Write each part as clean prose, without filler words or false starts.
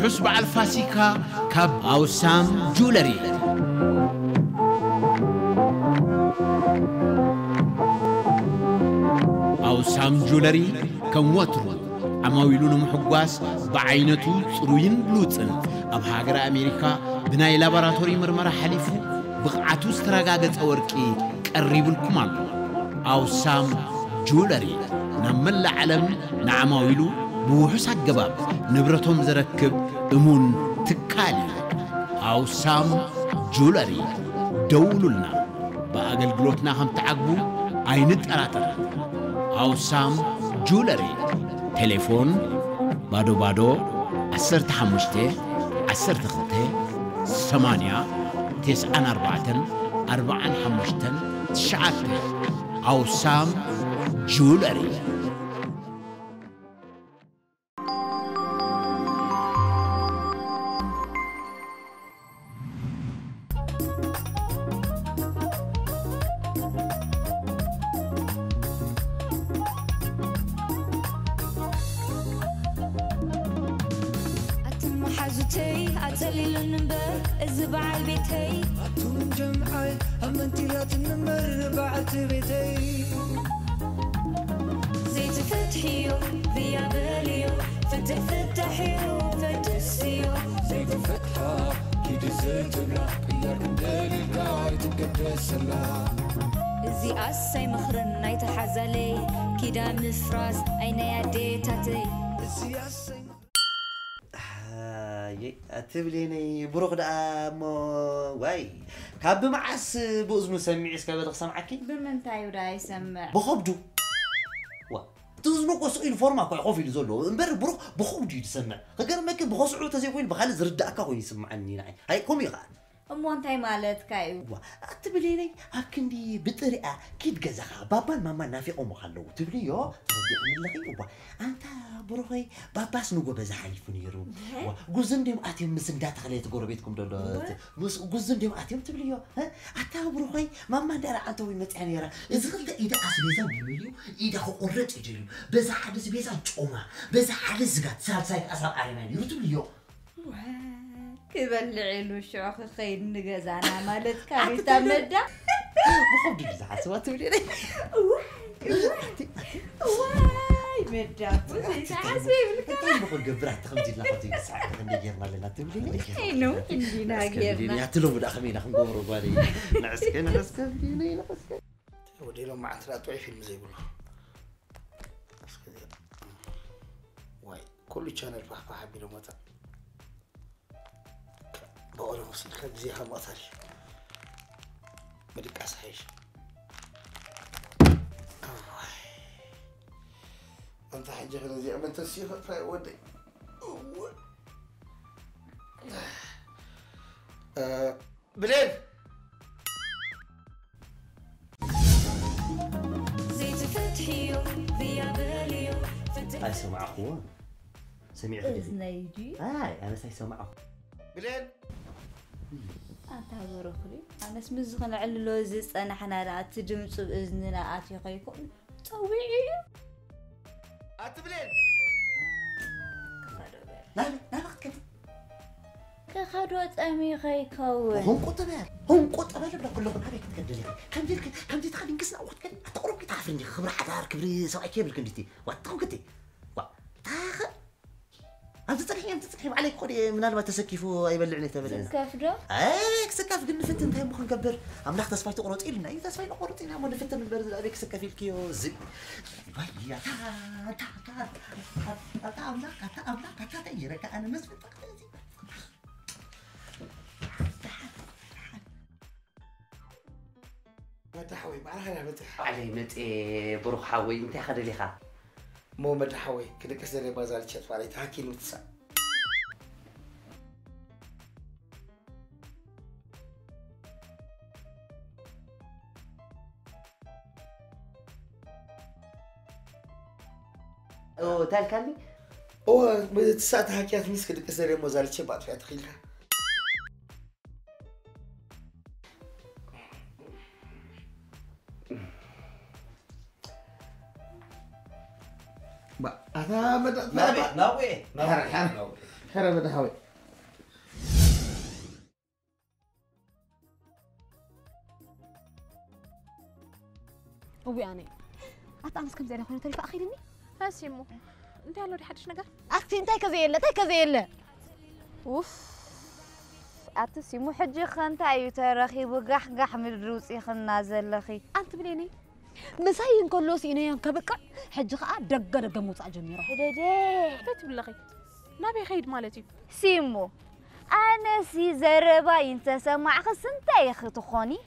وحسب على الفاسيكا كاب أوسام جولري أوسام جولري كم وترو عماويلون محقواس بعينتو صروين بلوتن أب هاجر أمريكا بناي لابراتوري مرمرة حليفو بقعتو استراغاغت أوركي قريب الكمال أوسام جولري نعمل العالم نعماويلو بوحوس الجباب نبرتهم زركب أمون تكالي أوسام جولري دولنا بأقل قلوتنا هم تعقبو عينت أراتر أوسام جولري تليفون بادو 10 أوسام جولري حاجتي أتلي للنمبر الزبع البيتي أتون جمعي أمنتي لا تنمر بعت بيتي زيت فتحيو فيا باليو فتحيو فتسيو زيت فتحة كيد زيت بلا إياك ندالي قاعد تقدس الله زي أسي مخرن نايت حزالي كيدا مفراس أين يدي تاتي زي أسي أتبليني بروق دا مو واي كاب معس بوزنو سمعيس كابل سمعكي بمنتاي ودا يسمع بخبدو وا تزنو قصو انفورما كاي خوفي لزولو امبر بروق بخبدو يسمع غير ما كان بخصعو تزيوين بخال زرداكا هو يسمعني ناي هاي كومي خان أموانتاي مالت كايو أتبليني هكندي بطريقة كيد جزخا بابا ماما نافي أم خلو تبليو تردي من لغي أنت بروحي باباس نقول بزحلي فنيرو وجوزن ديم أتيم مسندات خليت قربيتكم دولة جوزن ديم أتيم تبليو ها أتا بروحي ماما دارا أنت وين متعنيرا إذا قلت إذا أسبيزا بيميليو إذا هو قررت يجريو بزحل سبيزا توما بزحل زقات سالسايك أصلا عريمان يرو تبليو كبلعي له شوخ خير نجزانا مالت كاريتا مدة بخبد بزحل سوا تبليو واي مدة بس حاسبي بالكلام بقول قبرات تخمدي لنا خدي ساعة خلينا جيرنا لنا تبليني إنه عندنا جيرنا يا تلو بدا خمينا خنقورو بالي نعسك بيني نعسك ودي لهم مع ثلاث وعي فيلم زي يقولوا واي كل شانل بحبح حبيله متى بقوله مسير خد زيها مطر بدك أصحيش أنت حاجة غير زي أما أنت سيخ فودي بلاد زيت فتحيو فيا باليو هاي سمع أخوان سمع إذنيجي أنا سمع أخوان بلاد أنت بروخلي أنا اسمي زخن علوزيس أنا حنارات جمس بإذننا آتي خيكون طويعي أتبلين لا وقت كده كخدوت أمي خيكون هم قطبال بلا كلهم هذيك تقدر كم دي تخلي نقصنا وقت كده تقرب كده تعرفني خبرة حدار كبري سواء كيف الكندتي وقتهم كده أنت تسكيف عليك قولي من أنا ما تسكيفوا يبلعني تبلعني سكاف ده؟ سكاف قلنا فتن انتهي مخن قبر عم ناخذ تصفيت قروط إلنا إذا تصفيت قروط إلنا عم نفتن من برد عليك سكاف الكيو زي ويا تا تيرك أنا مسفت مدحوي معها أنا مدح علي مت بروح حوي أنت أخذ لي خا مو مدحوي كده كسر بازار شات فعلي تحكي متسع تال كلي هو متسع تحكيات مس كده كسر بازار شات بعد فيها تخيلها أنا بدأ ناوي حرا بدهاوي ويعني أتأمس كم زين أخونا تريف أخيرني هاسيمو انت هلو دي حدش نجا أختي أنت كذي إلا وف أتسيمو حجي خنتا يترخي بقح من الروسي خنا زلخي أنت بليني مساين كله سينيان كبقع حجي خا دق موصع جميرة حددي بيت بلغي نابي خيد مالتي سيمو أنا سي زربا أنت سمع خسنتا يا أخي تخوني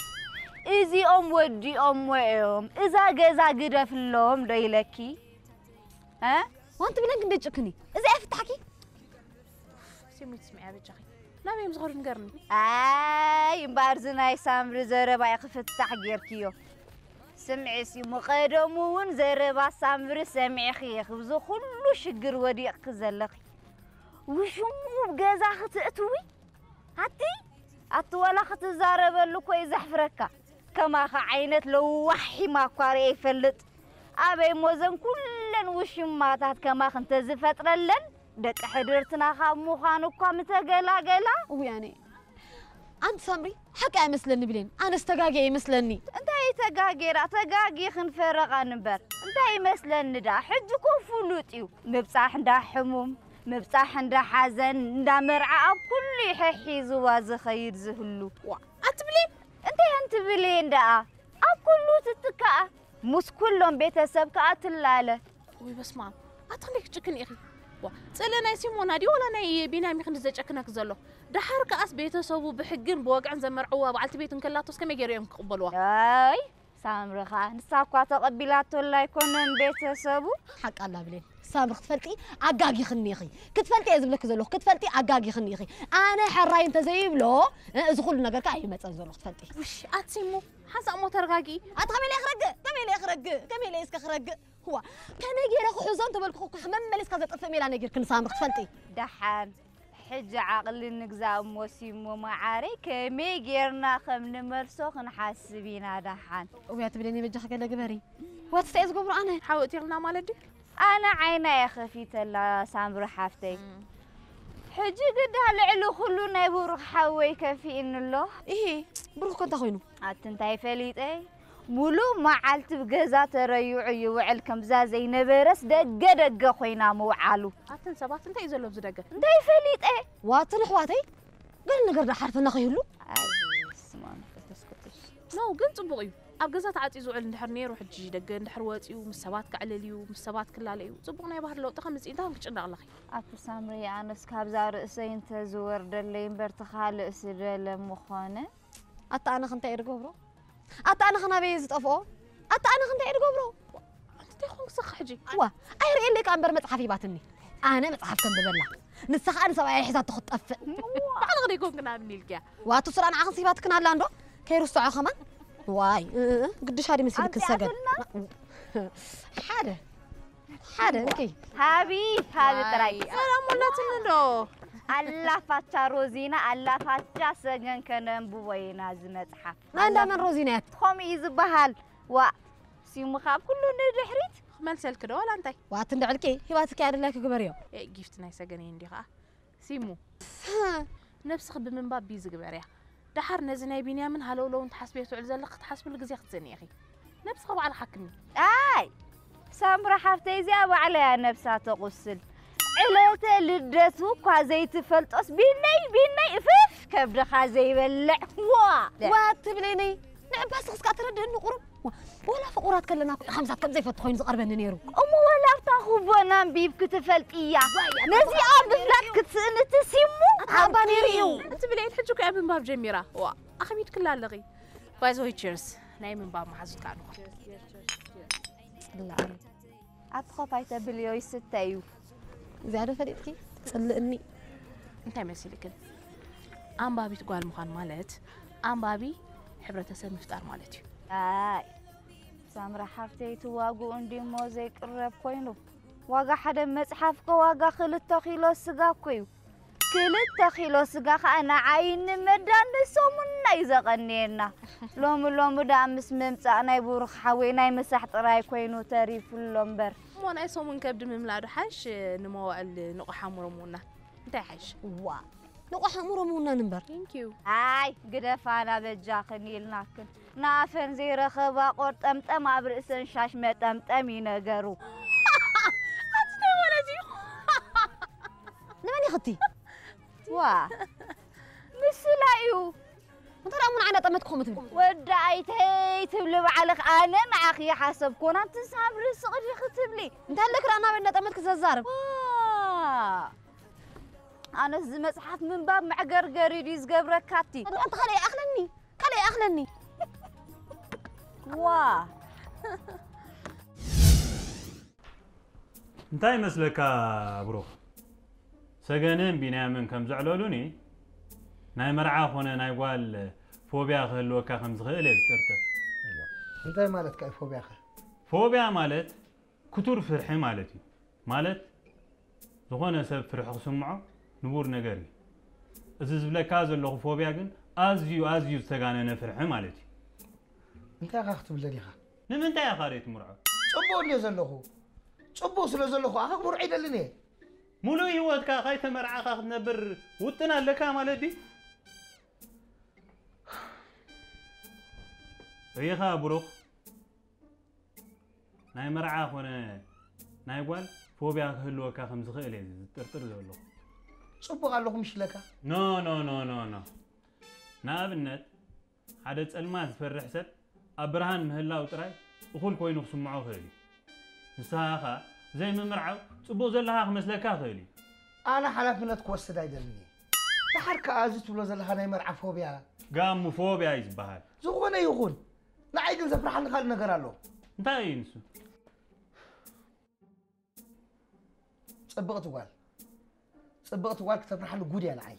إزي ودي ويوم إذا جزا قدر في اللوم دايلكي ها وأنت بلين كنت تشكني إذا أفتحكي سيمو تسمعي يا بجاخي نابي مصغر نقرني مبارزنا يسامر زربا يخفتح غيركيو سمعي سيمو قدمون زربا سامر سمعي خيخ بزو كله شجر وديق زلخي وشمو بجزا خطأتوي هاتي أطولا خطزارب لكو يزحفركا كما عينت لو وحي ما قاري يفلت أبي موزن كلن وشماتات كما خنت زفتر لن دك حضرتنا خامو خانو كام تجلا ويعني أنت سامري حكى مثلني بلين أنا استجاجي مثلني أنت تجاجي خنفرق عنبر أنت مثلني دا حجكم فلوتيو مبصح دا حموم مبصح دا حزن دا مرعى كل حيز وازخير زهلو أتبلي أنت بلين دا كله تتكأ مس كلهم بيتسب كأتلاله وي بس ما أتخليك تشكن يا أخي سألنا سيمو نادي ولا ناي بينامي خن زجكنك زلو ده حركة أس بيتسبوا بحجن بوقع زمرعوا بعلت بيتن كلاتوس كم يجريهم قبلوا أي سامرخا نساقوا تقبلات الله يكونن بيتسبوا حق الله بلين سامر كتفلتي عقاقي خنيخي كتفلتي أزبلك زلو كتفلتي عقاقي خنيخي أنا حراي أنت زي بلو إذا كل نجار كأي متى زلو كتفلتي وش أتسيمو حاسة أمو ترقاقي كميل يخرج هو كان يجي لك حزن تبلك حمام مليس كذا طفل ميلا نجير كن سامر كتفلتي دحان حج عقل نجزا موسيمو معاري كمي جيرنا خمن مرسوخ نحاسبينا دحان ويا تبليني بجح كذا جبري واتستيز قبر أنا حاولتي غنا مالدي أنا عينا يا خفيت الله سامر حافتي حجي قد هالعلو خلونا يبورك حوي كفي إن الله إيه بروح كنت أخوينه أتنتاي فليت إيه مولو معلت بجزا تريو يوعل كم زي نبرس دق خوينا موعلو أتن سبات أنت إذا لو زدقة انتاي فليت إيه واتن حواتي قال نقرد حرف نخيلو سمان تسكتش نو قنت بقيو أبجزات عاد يزوع النحرنير وحجي دق النحروات يو مسبات كعلليو مسبات كلاليو زبونا يبهر لو تخمس إنت هم كتشنا الله أبو سامري أنا سكاب زار إسين تزور دلين برتخال إسرائيل مخانة أتا أنا خنت إيرجو برو أتا أنا خنا بيزت أفو أتا أنا خنت إيرجو برو أنت تخون صخ حجي وا أير إلك أمبر متحفي باتني أنا متحف كم ببلع نسخ أنا سواء حساب تخط أف بعد غير يكون كنا بنيلك واتوصل أنا عن صفات كنا لاندو كيروس كمان واي قديش هذه مسيلك السجن حدا اوكي هابي تراي سلام ولا تنلو الله فاتشا روزينا الله فاتشا سجن كنن بوينا زمصحف أنا من روزينات خم يزبحال و سيمو خاب كله ندحريت مال سلك دو ولا انتي واتن دعلكي هيواتك يا لك جبريو جيفت ناي سجنين اندي خا سيمو نفس خب من باب بيز جبريا دحر نزناي بنيامن هلو لو انت حسبيتو علزلق تحسب لك زي خصني يا اخي نفس خب على حكمي اي سامرة حفتي زي ابو عليها نفسها تغسل علوته لدتو كوا زي تفلطس بيني فف كبد خازي يبلع واتبليني نعباس خسكا ترد انه قرب ولا فقرات كلنا خمسة كم زي فتخوين زقربن نيرو ولا تاخو بنام بيب كتفلت إياه نزي أبفلات كتسنت سيمو عبانيريو انت بليت حجوك ابن باب جميرة وا اخميت كلها لغي بايزوي تشيرز ناي من باب محزوت كانوا لا أدخل بايتا بليوي ستايو زيادة فريدكي صلقني انت مسلكن ام بابي تقال مخان مالت ام بابي حبرتسب مفتار مالتي اي سامرة حفتي تواقو اندي موزي قرب كوينو واقا حدا مصحفك واقا 2 كيلو سغا كويو 2 كيلو سغا انا عين مدان سومنا يزقنينا لوم دا امس ممصا ناي بورخ حوي ناي مسح طراي كوينو تاريف اللومبر مو انا سومن كبد مملاد حاش نموال نقحا مرمونا انتي حش وا لقوا حمورة مونا نمبر ثانك يو هاي قدفانا بجاخني لناكن نافن زي رخبا قرطمطم اب رأسن شاش مطمطم ينغرو أتني ولدي لمن يختي وا مسلايو انت رأمون عنا طمتكم تبل ودعيتي تبلي بعلك انا معك حسب كون انت صابر سقدي ختبلي انت هلك رأنا بينا طمتك زازارب أنا زي مصحف من باب مع قرقري ديز قبركاتي انت خلي أخلني واه انتي مسلك بروخ سجنن بنيامن كم زعلولوني ناي مرعى خونا ناي قال فوبيا خلوكا خمس خيل يزترت انتي مالت كاي فوبيا خ فوبيا مالت كتور فرحي مالتي مالت زغونه سب فرح سمعه نبور نغري ازز بلا زلو فوبيا كن ازيو تغانن فرح مالتي انتي خاخت بلدي خ نمنتا يا خاريت مرعى صبو لي زلخو صبو سلا زلخو اخ مرعي دلني مولو هيوتكا خايت مرعى خاخ نبر وطنا لكا مالتي ريخا بروخ ناي مرعى خونا ناي قال فوبيا خلوكا خمس خيل يزترتر زلو صبو قالكم مش لك نو نابنت حدا تصلمات فرح سب ابراهان مهلاو طراي اخول كوينو سمعو خيلي نساخا زي ما مرعو صبو زلها خمسلكا خيلي انا حلفنت كوسد ايدلني تحرك ازت بلو زلها ناي مرعى فوبيا قام فوبيا يزبحال زغونه يخون نعيد زفرحان خال نغر الله انتي ينسو صبغت وال كتفرحان غودي انا عي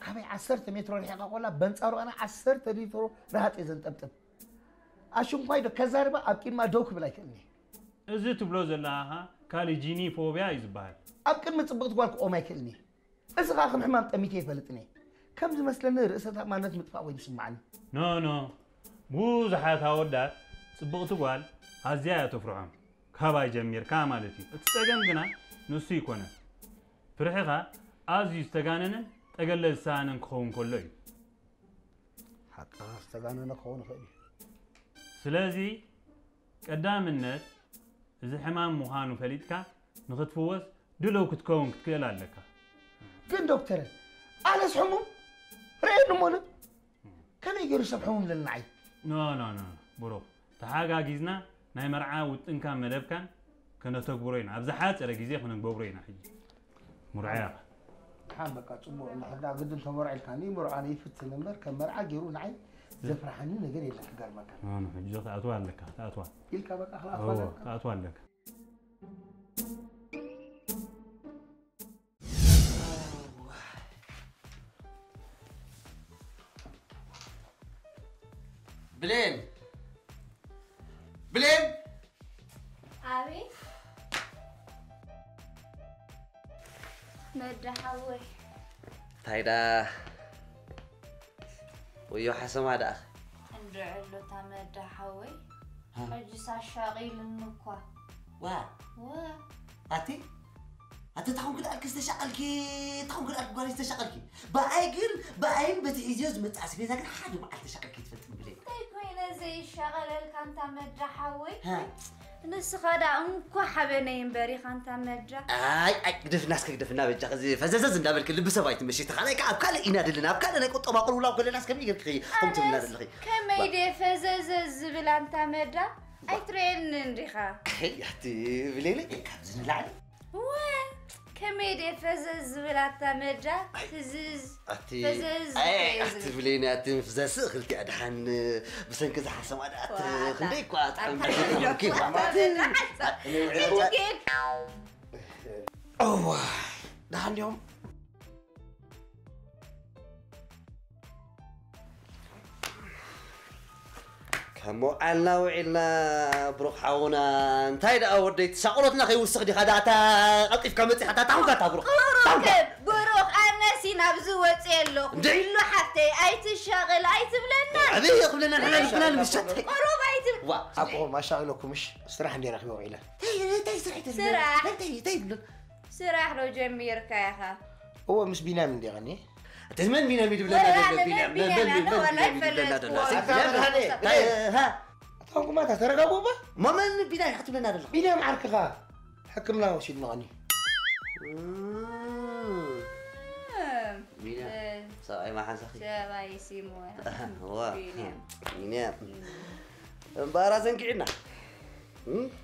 كابي 10 متر ريحه قولا بنصارو انا 10 لتر رهط يزن طبطب اشون فايدو كزاربا ابكين ما دوك بلاكني ازي تبلو زلها كالي جيني فوبيا يزبحال ابكن من صبغت والك او مايكلني اسغا خم حمام طميتي يفلطني كم زمسلنا رئستا مانت مطفا وي بسمعني نو بوزحات هودات صبغت وال هازيا تفرحهم كاباي جمير كامالتي اتسجن غنا نسي يكون فرحها ازي استغانن تقلل سانن كون كلوي حتى استغانن كون خي سلازي قدامنت اذا حمام مخانو فليتكا نختفوس دلو كتكون كتكلالك كن دكتور انا سحمم رأينا مون كان يجري سبحهم للنعي نو برو تحاجا جيزنا ناي مرعى وطنكا مدبكان كنا تكبرين ابزحات على غيزي خنا نغبرين حجي مرعى حامك اصبو حدا قد انت مرعى كاني مرعاني فت نمر كمرعى جيرو نعي زفرحني نغير يلا حجر مكان انا حجي اطوال لك اطوال يلك بقى خلاص اطوال لك بلين أبي مدحوي تايدا ويو حسم هذا أخ ندعلو تمدحوي حجس الشغيل النكوة وا أتي تخون كده أركز تشغلكي تخون كده أركز قاري تشغلكي بأين بتعيزيوز متعسبين لكن حاجة ما عاد تشغلكي تفتن بلين كوينة زي الشغل اللي كان تمدحوي نس خدا انكو حبنا ينبري كان تمدح اي قدف ناس كقدفنا بجا زي فززز ندابل كل بسباي تمشي تخلي كعب كلا ينادلنا بكلا انا قطه باقول ولا كل الناس كم يقول خي قمت بنادل خي كم يدي فززز بلا انت مدح اي ترين ندخا يا اختي بليلي كابزن لعلي كم يدي فزز بلا انت مدح فزز فزز اي اختي بليني اتم فزز خلك ادحن بس انك حسن ما خليك وات كيف اوه ده اليوم كمو علنا وعلنا بروح حاونا انتي دا اوديت ساقولتنا خي وسخ دي خداتا قطيف كمتي حتى تعوكا بروح بروح انا سينا بزوت يلو دلو حتى اي تشغل اي تبلنا ابي يقبلنا احنا مش قروب اي وا ابو ما شاغلكم مش استراح ندير اخي وعيله سراح لو جميرك يا اخا هو مش بينام من دي تزمن بينا ميد بلا ها أتوقع ما تترقى بابا ما من بينا يحط لنا هذا بينام معك خا حكمنا وشي نغني بينا صاي ما حسخي شباي سيمو هو بينا بارازن كعنا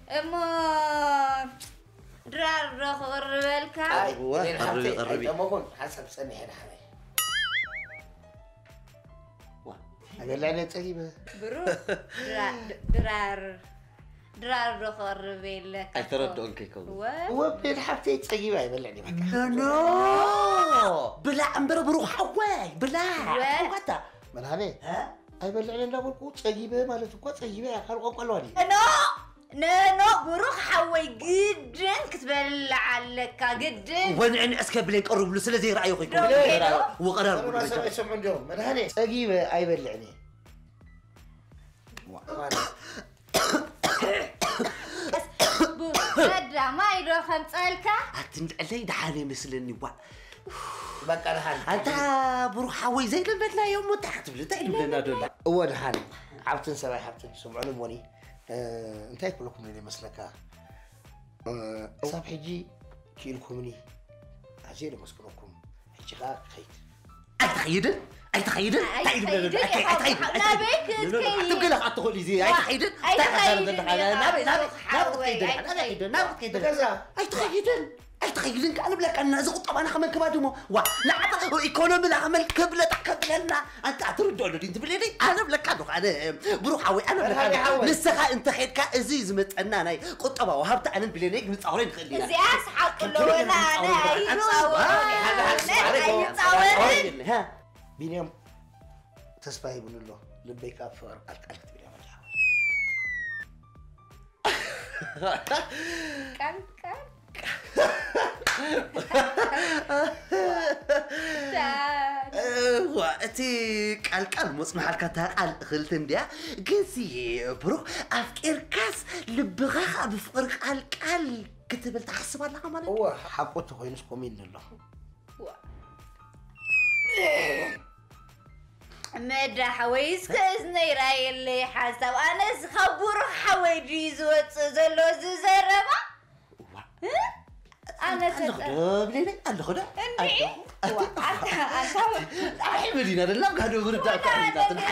اما درار رخ قربلك قربي ما كنت حسب سنة هنا حبايب أقول لعنة تجيبها برو درار رخ قربلك أي ترد أنكيكم هو بين حبتي تجيبها يبلعني معك نو بلا أمبر بروح حواي بلا حواتا من هذه أي بلعني لا بقول تجيبها ما لتقول تجيبها خلوا قلواني نو بروح حوي جدا كتبل عليك جدا ونعني أسكب لك قرب له سلزي رأيك وقرر ما سمع يسمعون دوم من هذه تجيبها أي بلعني هذا ما يروح خمسالك أتندعلي دحاني مثلني وا بقى الحال أنت بروح حوي زي لما لا يوم تحت بلو تايد لنا دولا هو الحال عبتن سبع حبتن سمعون موني انت يقولكم لي مسلكا صاب حجي كيلكمني عزيز مسكنكم حجي غا خيت أي تخيدن نابيك تبقى لك أتقولي زي أي تخيدن أي تخيدن كأنا بلك أنا زغط طبعا خمن كبادمو وا لا عطا إيكونومي لا عمل كبلة تكبلنا أنت أترد على دين تبليني أنا بلك أنا بروح حوي أنا بلك أنا لسه أنت خيد كأزيز متأنا ناي قطبة وهبت أنا بلينيك متصورين خلينا زي أسحق لونا أنا ها بينام تسباهي بن الله لبيك أفر قلت بلا مجاوي كان وقتي قال مصنع الكتا قال خلتن ديا جنسي برو أفكر كاس لبغاخ بفقر قال كتب تحسب على عمل هو حقوته خوينس كومين الله مدى حويس كأزني راي اللي حسب أنا سخبر حويجي زوت زلو زربا أنا بليني أنا خدا أنت أحمدينا لا قاعدوا بردا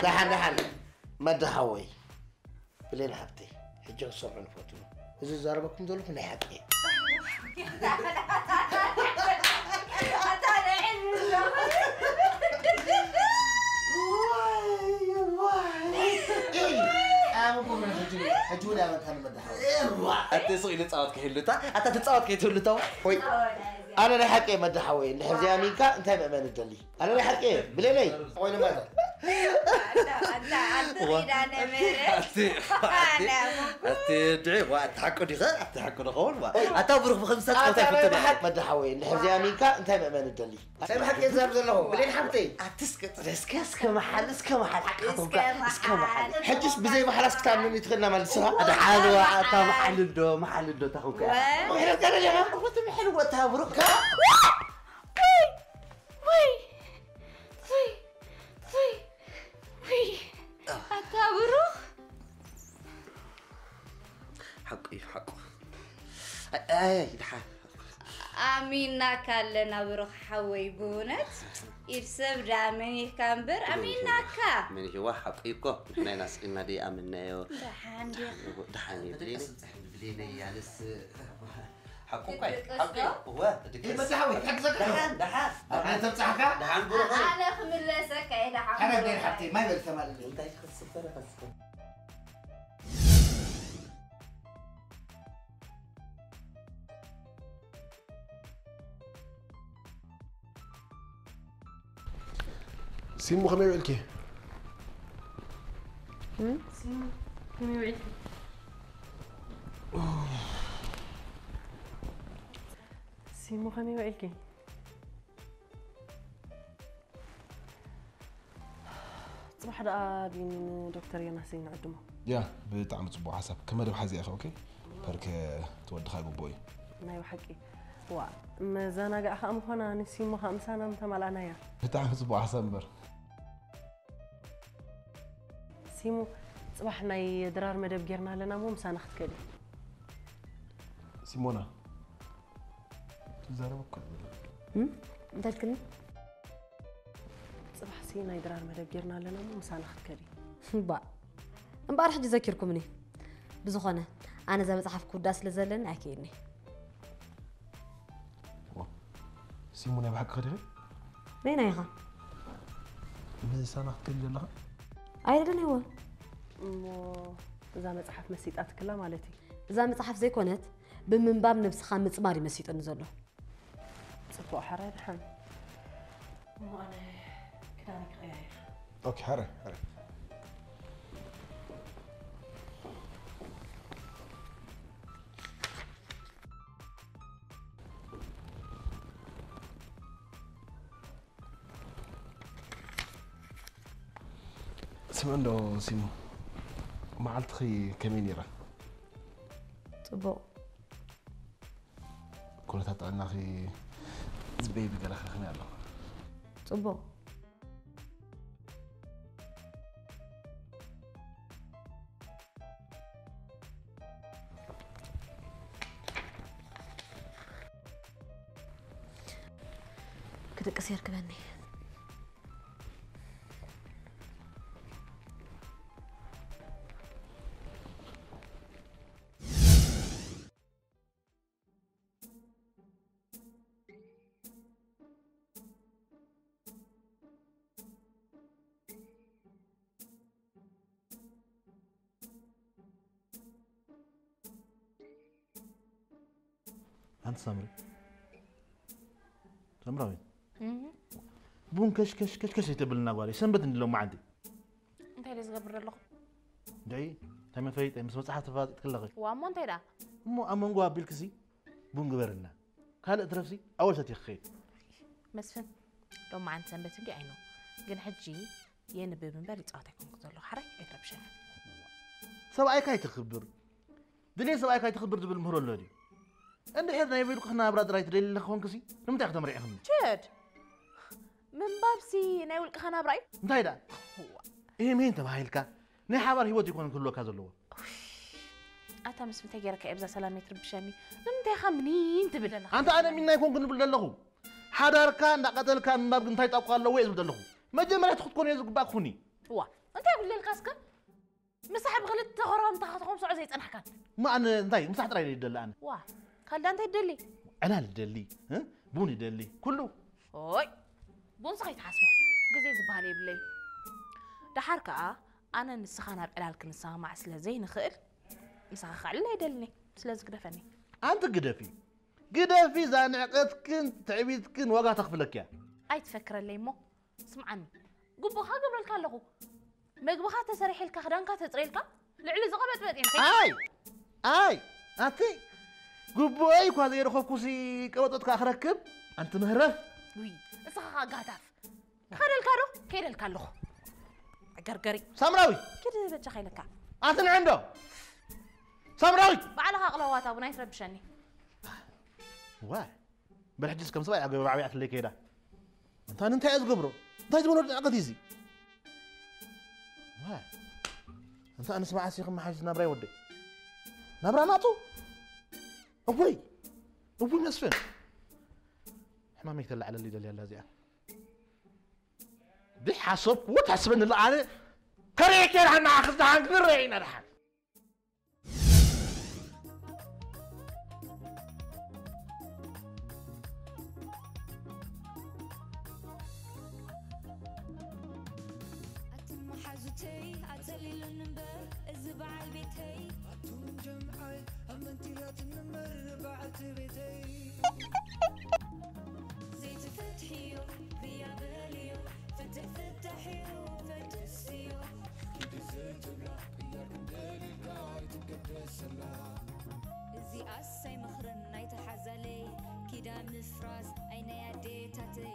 دحن مدى حوي بلين حبتي حجة صبر فوتو إذا زربكم دول كنا حبتي حجونا ما كان مدحوي أنت سوي لتصاوت كهلوتا أنت تتصاوت كهلوتا وي أنا لا حكي مدحوي نحزي أميكا أنت ما الدلي أنا لا حكي بليلي وين ماذا أنت أنا مرة أنت دعي وأتحكوا دي غير أتحكوا دخول أتابرك بخمسة أنت مدحوي نحزي أميكا أنت ما الدلي سامع حكي زاب زلهم بلين حبتي أتسكت اسك محل اسك محل حجس بزي محل اسكتام من يدخلنا مالسها هذا حلو أتا محل الدو تاخوك وحنا كان لي هم وأنت محل وتابرك أتابرو حقي أي دحا أمينا كلنا بروح حوي بونت يرسب دامني كامبر أمينا كا من هو حقيقة نحن ناس إن دي أمنا يو دحاني بليني يا لس حقي هو مدحوي حق زكاة دحان أنا تمسحك دحان بروح أنا خملسك إذا أنا بلين حبتي ما يبي ثمن أنت خصك خصك سيمو خمي وعلكي سيمو خمي وعلكي سيمو خمي وعلكي صباح رأى بين دكتور يناسين عدمه يا بتعمل صبوا حسب كما دو حزي أخي أوكي برك تودخا بوي ما يوحكي وا مزانا خام هنا نسيمو خمسة متملأنا يا بتاع صباح حسنبر سيمو صباحنا يدرار مدب جيرنا لنا مو مسانا ختكلي سيمونا تزاربك انت تكلم صباح سينا يدرار مدب جيرنا لنا مو مسانا ختكلي با امبارح حجي ذكركمني بزخونه انا زي مصحف كوداس لزلن اكيدني سيمونا بحق خدري مين ايها ماذا سنة كل لها ايضا هو مو اذا مصحف مسيطات كلها مالتي اذا مصحف زي كونت بمنباب نفسخ مصماري مسيط انزلو صفو حرا دحن مو انا كداني غير اوكي حرا سمعنا له سيمو ما عاد خي كمين يرى طبو كل تطعنا خي زبيبي قال اخي خني الله طبو كده قصير كبني أنت سمراوي بون كش يتبلنا غاري سنبت لو ما عندي انت ليش غبر له داي تم فايت مس مصحف تفاض تكلغي وامو انت دا مو امن غوا بالكسي بون غبرنا قال درفسي اول شتي خي مسفن لو ما عند سنبت دي عينو ግን ሕጂ የንብብ እምበር ይጻወት ኣይኮንኩ ዘሎ ሓራይ ኣይትረብሸኒ ሰብኣይ ካይ ትኽብር ድሌ ሰብኣይ ካይ ትኽብር ዝብል ምህሮ ኣሎ ድዩ እንድሕር ናይ ቤልኩ ክናብራ ጥራይ ትደሊ ለኽኾንክሲ ንምንታይ ክተመሪዕኽኒ ችድ ምንባብሲ ናይ ውልቅኻ ናብራ እዩ እንታይ ዳ ይሄ ሜን ተባሂልካ ናይ ሓባር ሂወት ይኮን ክህልወካ ዘለዎ ኣታ ምስ ምንታይ ጌርካ እየ ብዛ ሰላም ይትርብሸኒ ንምንታይ ኢኻ ምኒን ትብል ኣለኻ ኣንተ ኣነ ሚና ይኮንኩ ንብል ዘለኹ ሓዳርካ እንዳቐተልካ ምንባብ ግን እንታይ ጣብቃ ኣለዎ እየ ዝብል ዘለኹ መጀመርያ ትኽትኮን እየ ዝግባእ ክኹኒ ዋ እንታይ ብለልካስከ ምሳሕ ብክልተ ኸራም ተኻትኾም ስዑ ዘይፀናሕካን ማ ኣነ እንታይ ምሳሕ ጥራይ ይደሊ ኣነ ዋ ካልዳ እንታይ ይደሊ ዕላል ይደሊ ቡን ይደሊ ኩሉ ኦይ ቡንስ ከይትሓስቦ ግዜ ዝበሃል የብለይ ድሓር ከዓ ኣነ ንስኻ ናብ ዕላል ክንሰማዕ ስለ ዘይንኽእል ንስኻ ክዕልል ኣይደልኒ ስለ ዝግደፈኒ ኣንቲ ግደፊ ግደፊ ዛንዕቀትክን ትዕቢትክን ዋጋ ተኽፍለክ እያ ኣይትፈክረለይ እሞ ስምዓኒ ጉቦኻ ገብረልካ ኣለኹ ምግብኻ ተሰሪሒልካ ክዳንካ ተፅሪልካ ልዕሊ ዝቐበጥበጥ እየ ኣይ ኣቲ ጉቦይ እኳ ዘይረኸብኩሲ ቀበጦትካ ክረክብ ኣንቲ ምህረፍ ውይ እስኻ ጋታፍ ካደልካ ዶ ከይደልካ ኣለኹ ገርገሪ ሳምራዊ كده بتشا خيلك أثنى عنده سامراوي بعلها قلوات أبو نايت ربشني واي بالحجز كم سبعة أقول بعبيعت اللي كده أنت عايز قبره أنت عايز تقول عقد يزي واي أنا سمع سيخ ما حاجز نبرة ودي نبرة ناتو أبوي مسفن حمامي يتلع على اللي دليل هذه دي حاسب وتحسبن اللي أنا كريك يا رحنا أخذ عن قرينا رحنا أتم حاجتي أتلي للنبر الزبع البيتي أتم جمعي أمنتي لا تنمر بعت بيتي زيت فتحيو فيا باليو فتح فتحيو فتح السيو كده زيت بلا إياك ندالي القاعد تقدس الله زي أسي مخرن نايت حزالي كده مفراس أين يا ديتاتي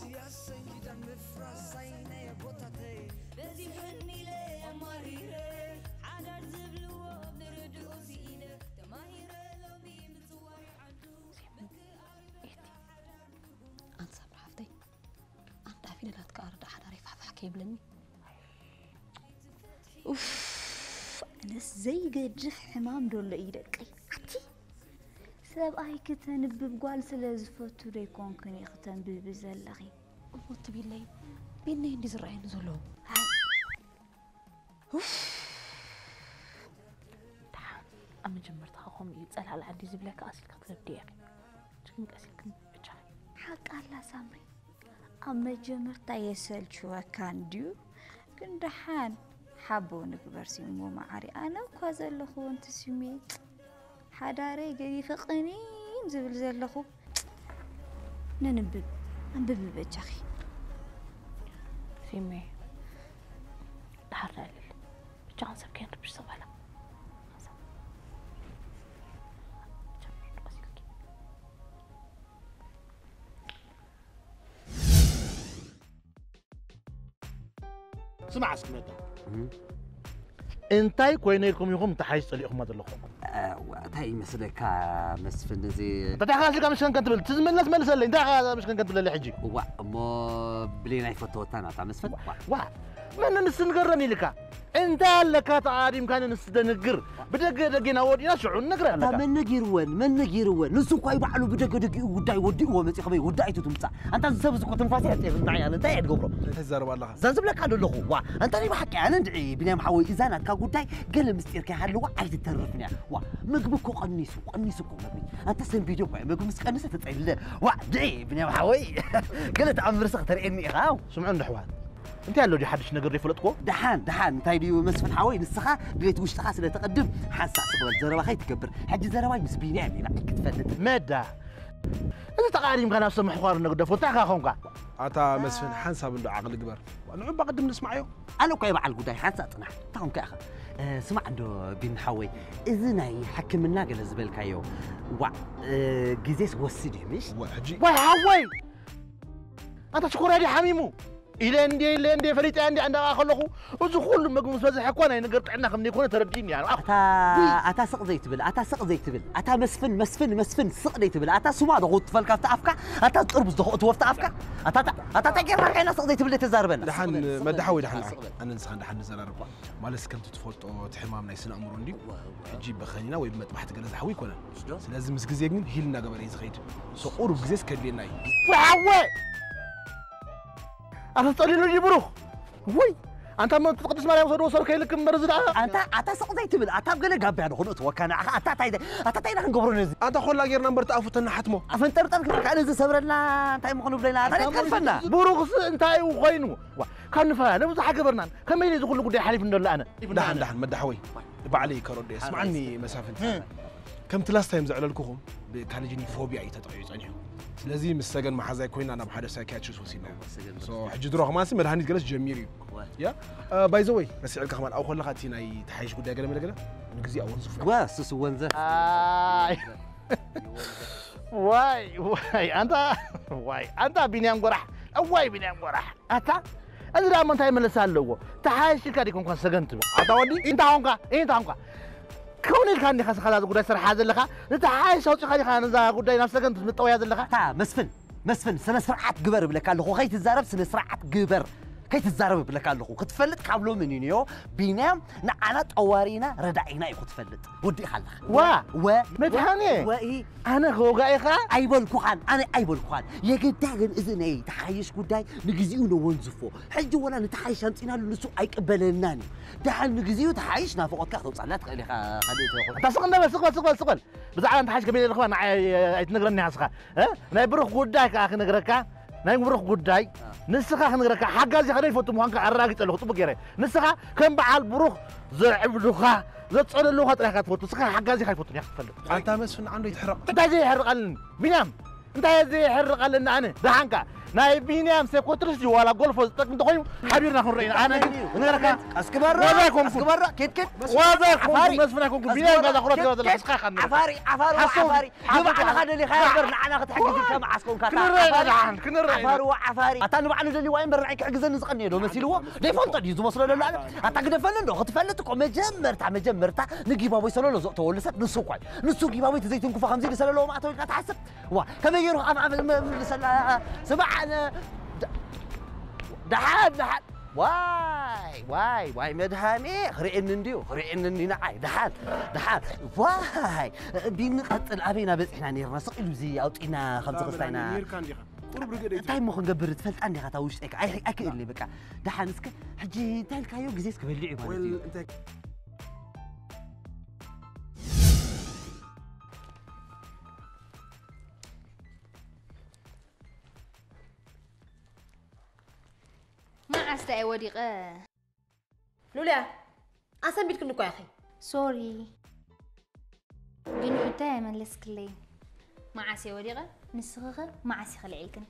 زي أسي كده مفراس أين يا بوتاتي بزي حني لي أماري لي حدر زبلو بردو زينة تماهيرة لو بي متصوري عندو كيبلني اوف انا زي قجف حمام دول ايدك عتي سباي كتنبب قال سلازفتو ديكون كني ختنبب زلخي وقت بالله بيني عندي زرعين زلو اوف أما جمرت خاهم يتسأل على عندي زبلك أصلك تبدي يا أخي شكلك أصلك بتشاي حق الله سامري أما جمرت يسأل شو كان ديو كن دحان حبو نكبر سيمو معاري أنا وكذا لخو أنت سيمي حداري قدي فقنين زبل زلخو ننبب أنبب بجاخي سيمي دحر ليل بجان سبكين ربش سبالا سمع اسكمتا انتاي كوينيكم يقوم تحايش صليكم هذا اللقم تاي مسلك مسفن زي انت تاخذ مش كان كتب تزمن الناس ملس لي انت مش كان كتب لي حجي وا مو بلينا يفوتوتانا تاع مسفن وا من نسنقرني لك انت لك تعاري مكان نسدنقر بدق دقينا ودينا شعو نقرا لك من نجير وين نسو كاي بعلو بدق دق وداي ودي هو مسي خبي وداي تمصع انت زبز كنت تنفاسي معي انا انت قاعد قبره تزرب الله زنزب لك هذا اللي هو انت لي بحكي انا ندعي بنام حوي اذا انا كغداي قال مستير كحلو عايز تترفني وا مقبكو قنيسو مبني انت سن فيديو مقب مسقنس تطيل وا دعي بنام حوي قلت عمر سخ تريني هاو سمعوا نحوان انت قالوا دي حدش نقر يفلطكو دحان انتي ديو مسفن حوي نسخه ديت وشتخا سلا تقدم حاسه صبر زربا خي تكبر حج زرباي مس بينامي لا كتفلت مادا انت تقاريم كان اسمع حوار نقد فوتاخا خونكا اتا مسفن حنساب ندو عقل قبر وانا بقدم نسمعيو انا كاي بعل قداي حاسه اطنح تاون كاخا سمع عنده بن حوي اذناي حكمنا قال زبلكايو وا غيزيس وسدي مش وحجي وحوي انت شكون هذه حميمو إلى أندي فريت عند أخلقه وزخول مجموع فزح كونا نقدر عنا خمني كونا تردين يعني أتا سق زيت بل أتا مسفن سق زيت بل أتا سما ضغط فالك أفكا أتا تربز ضغط وفت أفكا أتا تجرب كأنه سق زيت بل تزاربنا دحن ما دحوي دحن أنا نسخن دحن زرار مالس كم تتفوت أو تحمام نيسنا أمرون دي تجيب بخلينا ويبمت بحت جلس حوي كونا لازم مسجزين هيلنا قبل يزخيد سو أورب جزس كديناي وحوي أنا تقولي له يبروخ وي أنت ما تقدس ما يوصل كيلك مرز أنت سق زيت بل أتا بقول جاب يعني خلص وكان أتا تايدا نقبرون نزي أنت خل لاجر نمبر تأفوتنا حتمه أفنتر كان إذا صبرنا أنت مخلو بلينا أنت كان فنا بروخ أنت وخينه كان فنا بس حاجة برنان كم يلي يدخل لقدي حليف من الله أنا دحن مدحوي بعلي كرودي اسمعني مسافة كم تلاس تايم زعل لكم بكالجيني فوبيا يتطعيز عنهم لازم السجن مع حزاي كوين أنا بحدا ساكاتشوس وسينا سو حجي دروح ما سمر هني جلس جميري يا باي ذا واي بس على كمان أو خلنا خاتينا يتحيش قدام قلم ولا كده نجزي أول صفر واس سوونزه واي أنت بينام قرح واي بينام قرح أنت أنا ما تايم اللي سالوه تحيش كده يكون كان سجن تبع أتودي أنت هونكا كوني كان خلاص قداي سر حاضر لك انت عايش او خلي خان ذا قداي نفسك انت متويا لك تا مسفن سنه سرعت قبر بلك الله خيت الزارب سنه سرعت قبر كيت الزارب بلك الله كتفلت قبلو منينيو بينام نعنا طوارينا ردعينا يكتفلت ودي خلخ و مدحاني واي انا غوغايخا ايبلكو خان انا ايبلكو خان يقداغن اذني تحايش قداي نغزيو نو ونزفو حجي ولا نتحايش انتينا لنسو ايقبلناني دحال نغزيو تحايشنا فوقك توصلات خليها خليته سقل بزعل انت حاجه كبيره الاخوان يتنقرني عسخه ها ناي بروح قداي كاخ نقركا ناي بروح قداي نسخه نقركا حجازي خلي فوتو مهانك عراقي له طبق يري نسخه كم بعل بروح زرعب لوخا زتصل لوخا طريقه فوتو سخه حجازي خلي فوتو يخفل انت مسفن عنده يتحرق انت زي يحرقلن بينام انت زي يحرقلن انا دحانكا ناي بينام سيكوترس ولا جولف تك تقول حبيبنا خرينا انا نقركا اسكبر كيت وذاكم مسفنكم بينام هذا خرط هذا الحسخه خلنا عفاري يبقى انا اللي خابر انا تحجز كما عسكم كاكا عفاري اتانو بعلو دلي وين برعيك عجزن زقني له مسيلو دي فلط دي زو مسلو لا اتقدفل له خطفلتكو مجمرتا نجيباوي سلو له زقتو ولست نسوقاي نسوق جيباوي تزيتون كفا 50 سلو ما تو تحسب وا كما يروح سبع واي مدهاني خرئن نديو خرئن نعاي دحال واي بنقصل أبينا بس إحنا نيرنا سقيلو زي أوطينا خمسة قصتينا نير كان ديها قرب رجع تايم مخن قبر تفلت عندي خاطر وش أكل اللي بقى دحال نسك حجي تالك هيو جزيس كبلعي مالتي أنت ما عستي وديقة لولا أصلا بيتكم نكو يا أخي سوري جنو حتى من لسكلي ما عسي وديقة نسخة ما عسي خلي عيلكن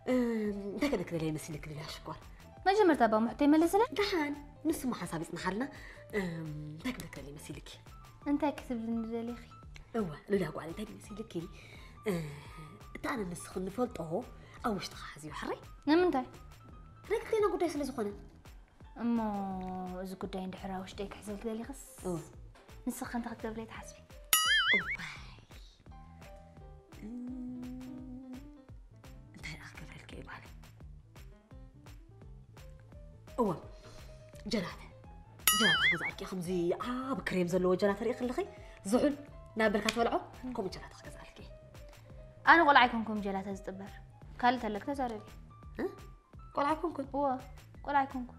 انت كده ليه مسيلك ليه شكوى ما جمرت أبا محتي ملسلة دحان نسمع حسابي اسمحلنا انت كده ليه مسيلك انت كتب لنا دليخي ايوه لولا قال انت مسيلك تعال نسخ نفلط اهو او وش تخازي وحري نمنتاي ركتينا قداي سلا زخونه اما اذا قداي ندحرا وش ديك حزلك دلي خص نسخ انت كتب لي تحسبي انت اخر لك ايه بالي اوه جلاله خزالك يا خمزي بكريم زلو جلاله ريق لخي زعل نابل كتولعو كم جلاله خزالك أنا قول عيكمكم جلات أزدبر كالت لك تزاربي قول عيكمكم قول عيكمكم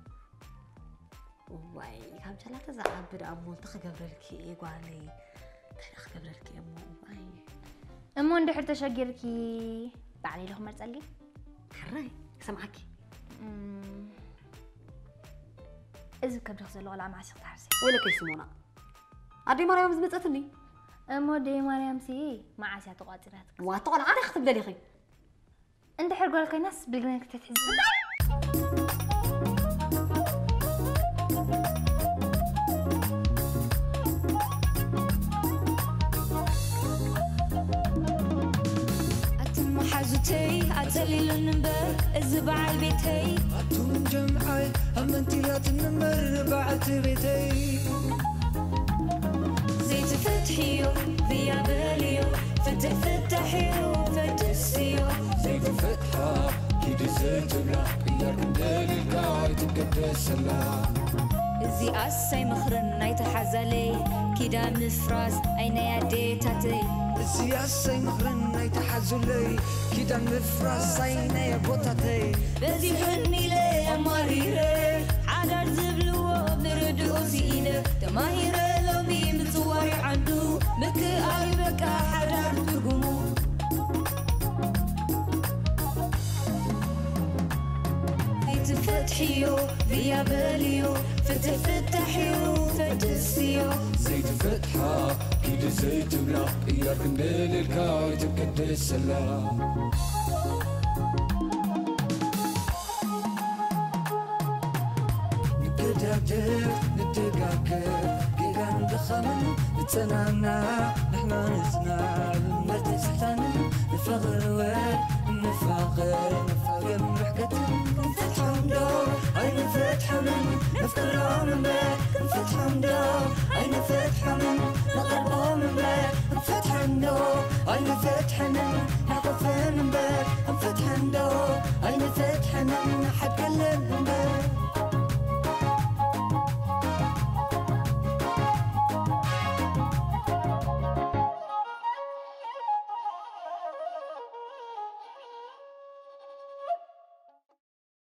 واي كم جلات زعبر أمو تخجبرلكي إيه قالي تخجبرلكي أمو ندحر تشجركي بعلي لهم مرتقلي حراي سمعكي إذا كبر خزلوا على معسق تحرسي ولا كيسمونا أدي مريم زمتتني أمو دي مريم سي ما عسى تقاتلات واتقول أنا خطب دليخي أنت حرقوا لك ناس بالجنك تتحزن أتم حاجتي أتلي النمبر الزبع البيتي أتم جمعي أما انتي لا تنمر بعت بيتي زيت فتحيو ذيا باليو فتحيو فتسيو زيت فتحة كيدي زيت بلا بيار كندالي القاي تقدس الله زي أساي مخرن نايت حزالي كيدا مفراس أين يدي تاتي زي أساي مخرن نايت حزالي كيدا مفراس أين يبوتاتي بزي حني لي أماريري حدار زبلو بردو زينة تماهيري متصوري عنده مكي قلبك حدار ترقمو زيت فتحيو ذيا باليو فتحيو فتسيو زيت فتحة كيد زيت بلا إياك كنديل الكاي تقدس الله نتقاكر كيغان دخمن نتسنانا نحنا نزنا مرتسحتن نفغر وين نفاغر محكة نفتحهم دور أي نفتح من نفكرهم من بيت نفتحهم دور أي نفتح من نقربهم من بيت نفتحهم دور أي نفتح من نحقفهم من بيت نفتحهم دور أي نفتح من نحكلم من بيت